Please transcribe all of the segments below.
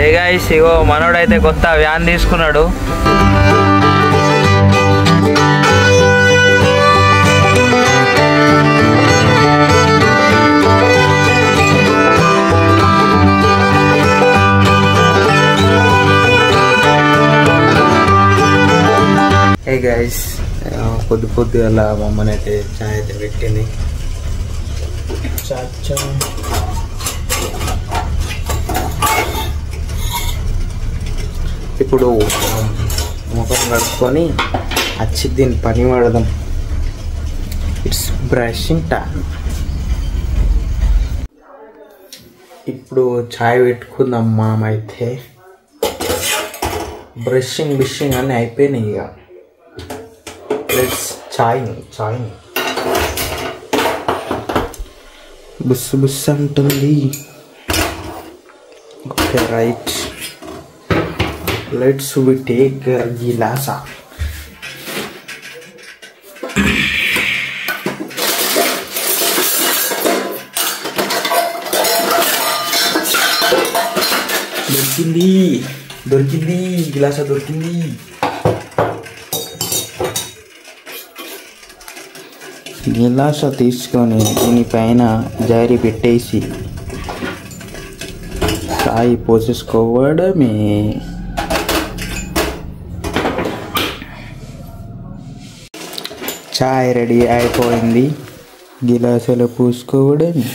ఏ guys ఇగో మనోడైతే కొత్త van తీసుకున్నాడు. ఏ guys పొద్దుగల మమ్మల్ని అయితే చాయ్ అయితే పెట్టింది. ఇప్పుడు ముఖం కడుక్కొని వచ్చి దీన్ని పని పడదాం. It's brushing time. ఇప్పుడు చాయ్ పెట్టుకుందాం. మామైతే బ్రషింగ్ అన్నీ అయిపోయినాయి. ఇక లెట్స్ చాయ్ బుస్ అంటుంది. Okay right, let's we take గిలాసా. దొరికింది గిలాసా దొరికింది. గిలాసా తీసుకొని దీనిపైన జారి పెట్టేసి చాయ్ పోసేసుకోవడమే. చాయ్ రెడీ అయిపోయింది. గిలాసాలో పూసుకోవడమే.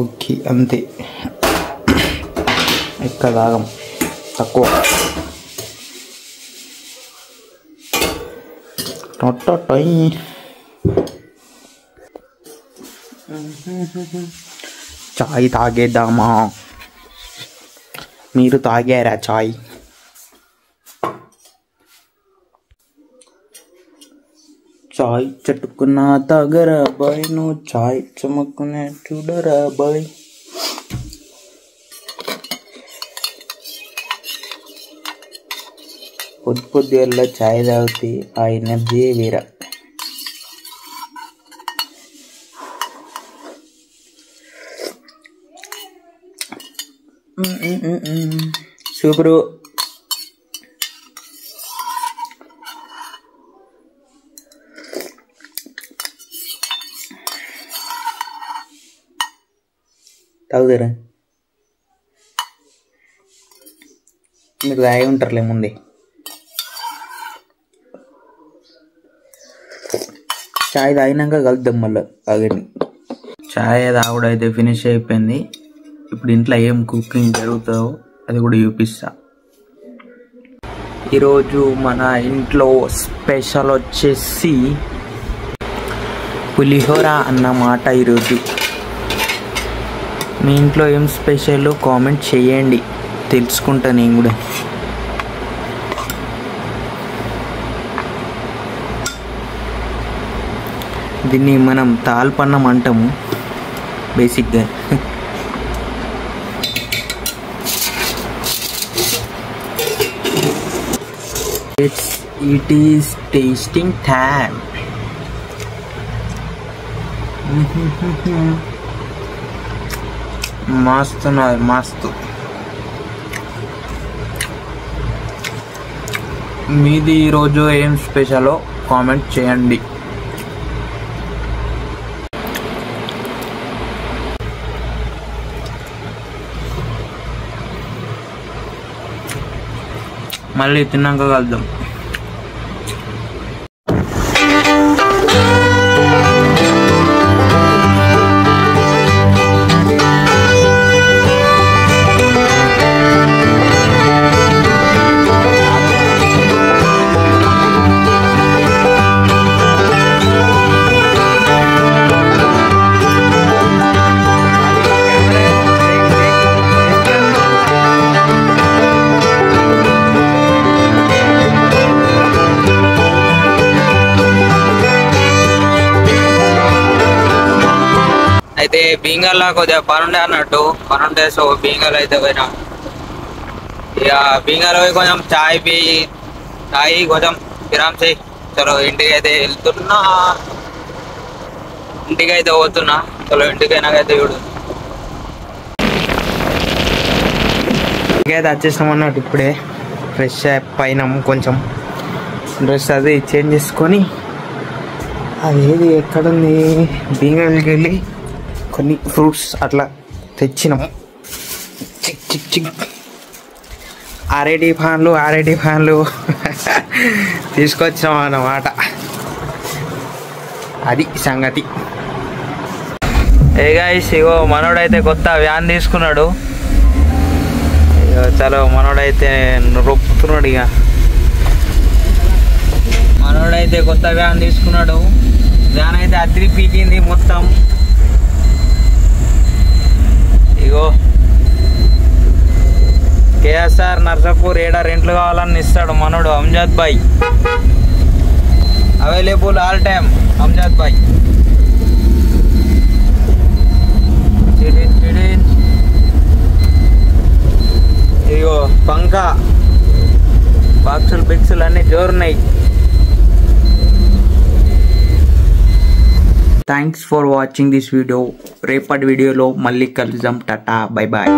ఓకే అంతే, ఎక్కువ తాగం, తక్కువ. చాయ్ తాగేద్దామా? మీరు తాగారా చాయ్? చాయ్ చట్టుకున్న తాగరా బాయ్, నువ్వు చాయ్ చమక్కునే చూడరా బాయ్. పొద్దుగల చాయ్ తాగితే ఆ ఎనర్జీ వేరా. సూపరు. తాగుతారా? మీరు తాగి ఉంటారులే ముందే. చాయ్ తాగినాక కలుద్దాం మళ్ళీ. తాగండి. చాయ్ తాగుడైతే ఫినిష్ అయిపోయింది. ఇప్పుడు ఇంట్లో ఏం కుకింగ్ జరుగుతుందో అది కూడా చూపిస్తా. ఈరోజు మన ఇంట్లో స్పెషల్ వచ్చేసి పులిహోర అన్నమాట. ఈరోజు మీ ఇంట్లో ఏం స్పెషల్ కామెంట్ చేయండి, తెలుసుకుంటా నేను కూడా. దీన్ని మనం తాల్పన్నం అంటాము బేసిక్గా. It is tasting time. మస్తు మస్తు. మీది ఈరోజు ఏం స్పెషలో కామెంట్ చేయండి. మళ్ళీ తిన్నాక కలుద్దాం. అయితే బీంగల్లో కొద్దిగా పనుండే అన్నట్టు, పనుంటే సో బీంగల్ అయితే పోయినా. ఇక బీంగల్ పోయి కొంచెం చాయ్ తాగి కొంచెం విరామ్ చేయి. చలో ఇంటికి అయితే వెళ్తున్నా. ఇంటికి అయితే పోతున్నా. అసలు ఇంటికైనాకైతే చూడు ఇంకైతే వచ్చేసాం అన్నట్టు. ఇప్పుడే ఫ్రెష్ పైన కొంచెం డ్రెస్ అది చేంజ్ చేసుకొని అది ఏది ఎక్కడుంది బీంగల్కి వెళ్ళి కొన్ని ఫ్రూట్స్ అట్లా తెచ్చినాము. చిక్ చిక్ చిక్ ఆర్ఐడి ఫ్యాన్లు తీసుకొచ్చినాం అన్నమాట. అది సంగతి. ఏ గైస్ ఇగో మనోడైతే కొత్త వ్యాన్ తీసుకున్నాడు. చలో మనోడైతే రొప్పుతున్నాడు. ఇక మనోడైతే కొత్త వ్యాన్ తీసుకున్నాడు. వ్యాన్ అయితే అద్దరి పీకింది మొత్తం. ఇగో కేఎస్ఆర్ నర్సాపూర్ ఏడా రెంట్లు కావాలని ఇస్తాడు మనోడు అంజద్ భాయ్. అవైలబుల్ ఆల్ టైమ్ అంజద్ భాయ్. ఇగో పంకా బాక్సులు అన్నీ జోరున్నాయి. Thanks for watching this video. రేపటి వీడియోలో మళ్ళీ కలుద్దాం. టాటా బై బాయ్.